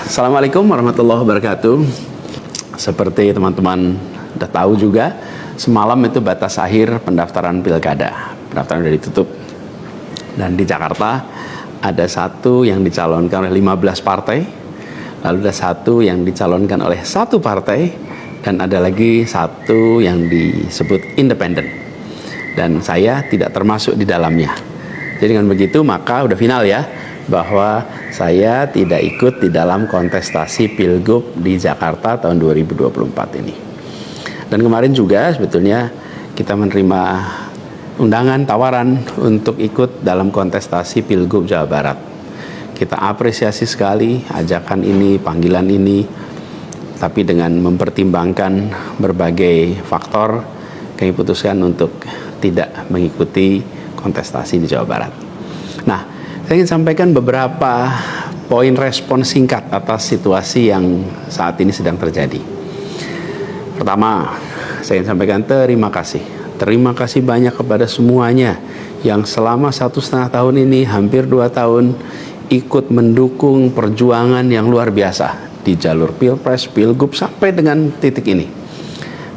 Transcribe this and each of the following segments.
Assalamualaikum warahmatullahi wabarakatuh. Seperti teman-teman udah tahu juga, semalam itu batas akhir pendaftaran pilkada. Pendaftaran sudah ditutup. Dan di Jakarta ada satu yang dicalonkan oleh 15 partai, lalu ada satu yang dicalonkan oleh satu partai, dan ada lagi satu yang disebut independen. Dan saya tidak termasuk di dalamnya. Jadi dengan begitu maka udah final ya, bahwa saya tidak ikut di dalam kontestasi Pilgub di Jakarta tahun 2024 ini. Dan kemarin juga sebetulnya kita menerima undangan, tawaran untuk ikut dalam kontestasi Pilgub Jawa Barat. Kita apresiasi sekali ajakan ini, panggilan ini, tapi dengan mempertimbangkan berbagai faktor, kami putuskan untuk tidak mengikuti kontestasi di Jawa Barat. Nah, saya ingin sampaikan beberapa poin respon singkat atas situasi yang saat ini sedang terjadi. Pertama, saya ingin sampaikan terima kasih. Terima kasih banyak kepada semuanya yang selama 1,5 tahun ini, hampir 2 tahun, ikut mendukung perjuangan yang luar biasa di jalur Pilpres, Pilgub, sampai dengan titik ini.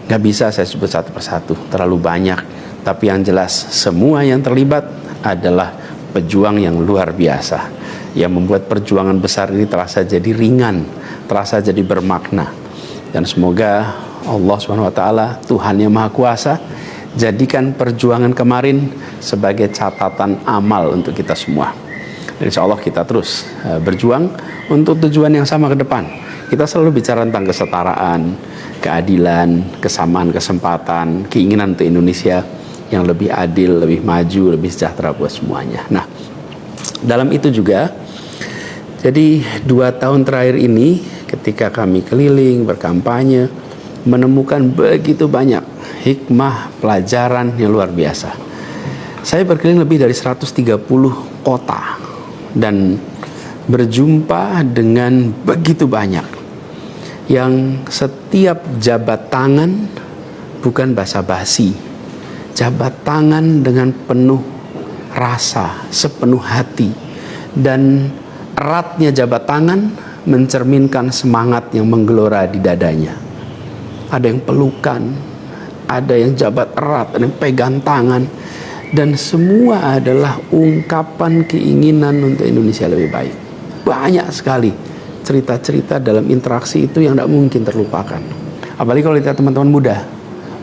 Gak bisa saya sebut satu persatu, terlalu banyak. Tapi yang jelas, semua yang terlibat adalah pejuang yang luar biasa, yang membuat perjuangan besar ini terasa jadi ringan, terasa jadi bermakna. Dan semoga Allah SWT, Tuhan yang Maha Kuasa, jadikan perjuangan kemarin sebagai catatan amal untuk kita semua. Dan insya Allah kita terus berjuang untuk tujuan yang sama ke depan. Kita selalu bicara tentang kesetaraan, keadilan, kesamaan kesempatan, keinginan untuk Indonesia yang lebih adil, lebih maju, lebih sejahtera buat semuanya. Nah, dalam itu juga, jadi 2 tahun terakhir ini ketika kami keliling, berkampanye, menemukan begitu banyak hikmah, pelajaran yang luar biasa. Saya berkeliling lebih dari 130 kota dan berjumpa dengan begitu banyak yang setiap jabat tangan bukan basa-basi, jabat tangan dengan penuh rasa, sepenuh hati, dan eratnya jabat tangan mencerminkan semangat yang menggelora di dadanya. Ada yang pelukan, ada yang jabat erat, ada yang pegang tangan, dan semua adalah ungkapan keinginan untuk Indonesia lebih baik. Banyak sekali cerita-cerita dalam interaksi itu yang tidak mungkin terlupakan. Apalagi kalau lihat teman-teman muda,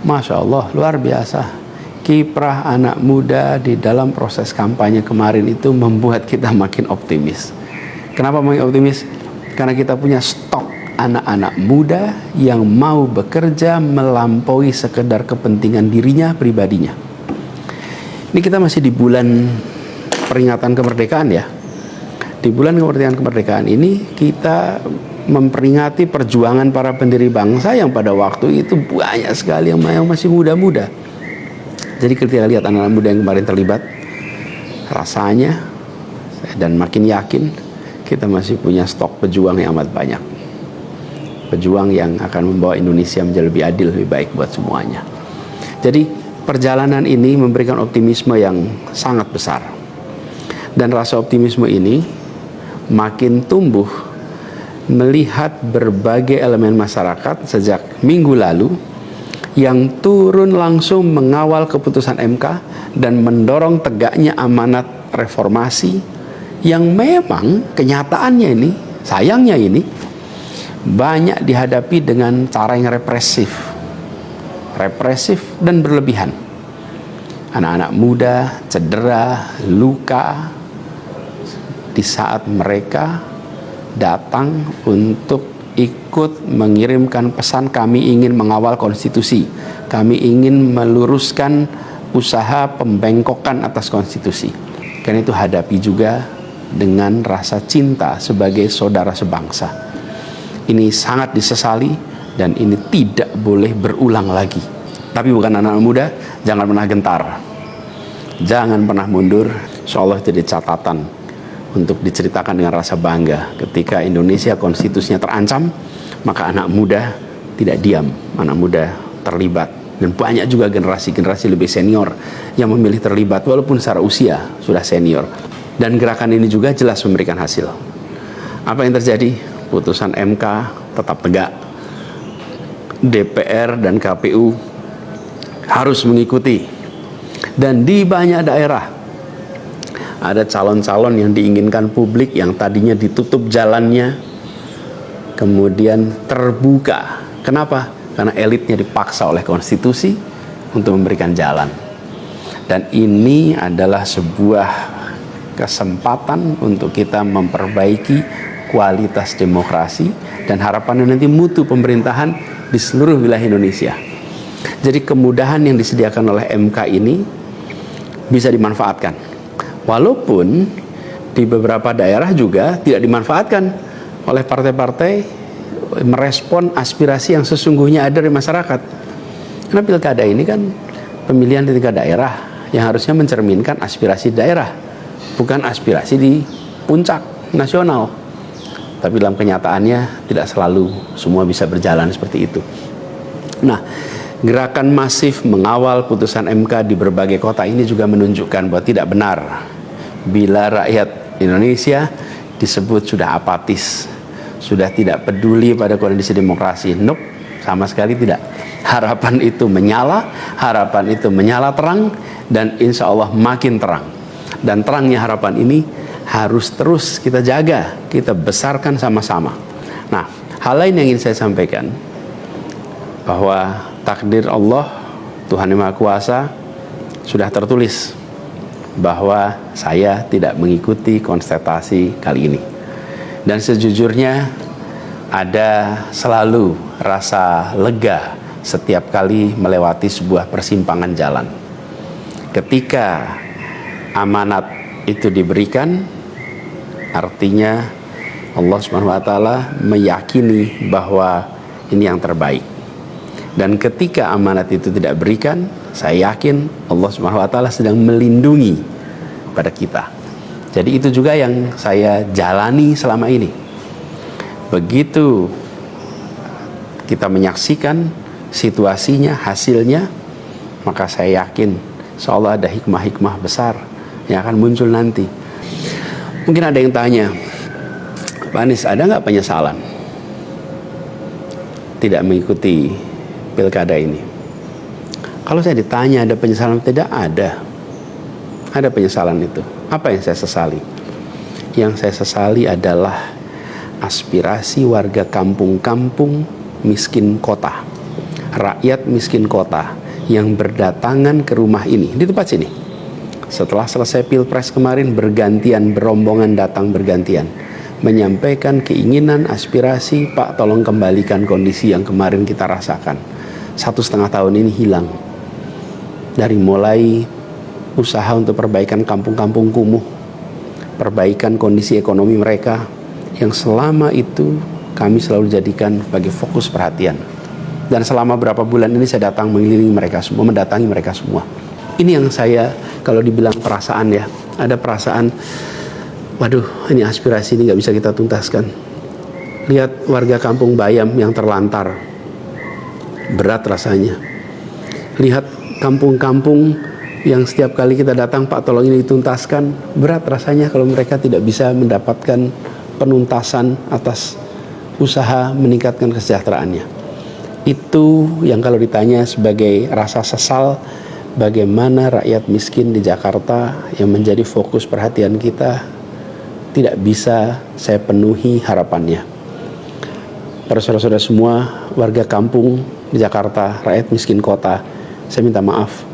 Masya Allah, luar biasa. Kiprah anak muda di dalam proses kampanye kemarin itu membuat kita makin optimis. Kenapa makin optimis? Karena kita punya stok anak-anak muda yang mau bekerja melampaui sekedar kepentingan dirinya, pribadinya. Ini kita masih di bulan peringatan kemerdekaan ya. Di bulan kemerdekaan ini kita memperingati perjuangan para pendiri bangsa yang pada waktu itu banyak sekali yang masih muda-muda. Jadi ketika lihat anak-anak muda yang kemarin terlibat, rasanya dan makin yakin kita masih punya stok pejuang yang amat banyak. Pejuang yang akan membawa Indonesia menjadi lebih adil, lebih baik buat semuanya. Jadi perjalanan ini memberikan optimisme yang sangat besar. Dan rasa optimisme ini makin tumbuh melihat berbagai elemen masyarakat sejak minggu lalu yang turun langsung mengawal keputusan MK dan mendorong tegaknya amanat reformasi yang memang kenyataannya ini, sayangnya ini, banyak dihadapi dengan cara yang represif dan berlebihan. Anak-anak muda cedera, luka di saat mereka datang untuk ikut mengirimkan pesan, kami ingin mengawal konstitusi, kami ingin meluruskan usaha pembengkokan atas konstitusi. Karena itu hadapi juga dengan rasa cinta sebagai saudara sebangsa. Ini sangat disesali dan ini tidak boleh berulang lagi. Tapi bukan anak-anak muda, jangan pernah gentar, jangan pernah mundur. Insya Allah jadi catatan untuk diceritakan dengan rasa bangga. Ketika Indonesia konstitusinya terancam, maka anak muda tidak diam, anak muda terlibat. Dan banyak juga generasi-generasi lebih senior yang memilih terlibat walaupun secara usia sudah senior. Dan gerakan ini juga jelas memberikan hasil. Apa yang terjadi? putusan MK tetap tegak. DPR dan KPU harus mengikuti. Dan di banyak daerah ada calon-calon yang diinginkan publik yang tadinya ditutup jalannya kemudian terbuka. Kenapa? Karena elitnya dipaksa oleh konstitusi untuk memberikan jalan. Dan ini adalah sebuah kesempatan untuk kita memperbaiki kualitas demokrasi dan harapannya nanti mutu pemerintahan di seluruh wilayah Indonesia. Jadi kemudahan yang disediakan oleh MK ini bisa dimanfaatkan. Walaupun di beberapa daerah juga tidak dimanfaatkan oleh partai-partai merespon aspirasi yang sesungguhnya ada di masyarakat. Karena pilkada ini kan pemilihan di tingkat daerah yang harusnya mencerminkan aspirasi daerah, bukan aspirasi di puncak nasional. Tapi dalam kenyataannya tidak selalu semua bisa berjalan seperti itu. Nah, gerakan masif mengawal putusan MK di berbagai kota ini juga menunjukkan bahwa tidak benar bila rakyat Indonesia disebut sudah apatis, sudah tidak peduli pada kondisi demokrasi. Nope, sama sekali tidak. Harapan itu menyala, harapan itu menyala terang, dan insya Allah makin terang. Dan terangnya harapan ini harus terus kita jaga, kita besarkan sama-sama. Nah, hal lain yang ingin saya sampaikan, bahwa takdir Allah, Tuhan Yang Maha Kuasa, sudah tertulis bahwa saya tidak mengikuti kontestasi kali ini. Dan sejujurnya ada selalu rasa lega setiap kali melewati sebuah persimpangan jalan. Ketika amanat itu diberikan, artinya Allah Subhanahu wa taala meyakini bahwa ini yang terbaik. Dan ketika amanat itu tidak berikan, saya yakin Allah Subhanahu wa taala sedang melindungi pada kita. Jadi itu juga yang saya jalani selama ini. Begitu kita menyaksikan situasinya, hasilnya, maka saya yakin insya Allah ada hikmah-hikmah besar yang akan muncul nanti. Mungkin ada yang tanya, Pak Anies, ada nggak penyesalan tidak mengikuti pilkada ini? Kalau saya ditanya ada penyesalan, tidak ada. Ada penyesalan itu. Apa yang saya sesali? Yang saya sesali adalah aspirasi warga kampung-kampung miskin kota, rakyat miskin kota yang berdatangan ke rumah ini, di tempat sini. Setelah selesai pilpres kemarin, bergantian, berombongan datang bergantian menyampaikan keinginan, aspirasi, Pak tolong kembalikan kondisi yang kemarin kita rasakan. 1,5 tahun ini hilang. Dari mulai usaha untuk perbaikan kampung-kampung kumuh, perbaikan kondisi ekonomi mereka, yang selama itu kami selalu jadikan sebagai fokus perhatian. Dan selama berapa bulan ini saya datang mengelilingi mereka semua, mendatangi mereka semua. Ini yang saya, kalau dibilang perasaan ya, ada perasaan, waduh, ini aspirasi ini nggak bisa kita tuntaskan. Lihat warga kampung Bayam yang terlantar, berat rasanya. Lihat kampung-kampung yang setiap kali kita datang, Pak tolong ini dituntaskan, berat rasanya kalau mereka tidak bisa mendapatkan penuntasan atas usaha meningkatkan kesejahteraannya. Itu yang kalau ditanya sebagai rasa sesal, bagaimana rakyat miskin di Jakarta yang menjadi fokus perhatian kita tidak bisa saya penuhi harapannya. Para saudara-saudara semua, warga kampung di Jakarta, rakyat miskin kota, saya minta maaf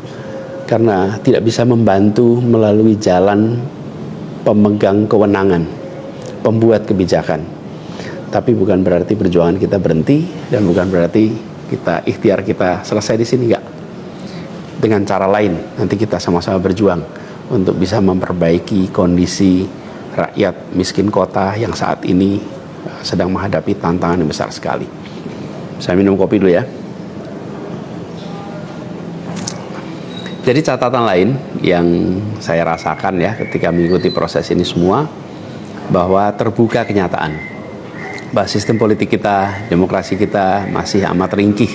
karena tidak bisa membantu melalui jalan pemegang kewenangan, pembuat kebijakan. Tapi bukan berarti perjuangan kita berhenti, dan bukan berarti kita ikhtiar kita selesai di sini, enggak. Dengan cara lain nanti kita sama-sama berjuang untuk bisa memperbaiki kondisi rakyat miskin kota yang saat ini sedang menghadapi tantangan yang besar sekali. Saya minum kopi dulu ya. Jadi catatan lain yang saya rasakan ya ketika mengikuti proses ini semua, bahwa terbuka kenyataan bahwa sistem politik kita, demokrasi kita masih amat ringkih,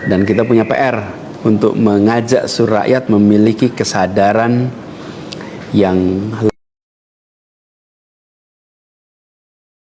dan kita punya PR untuk mengajak seluruh rakyat memiliki kesadaran yang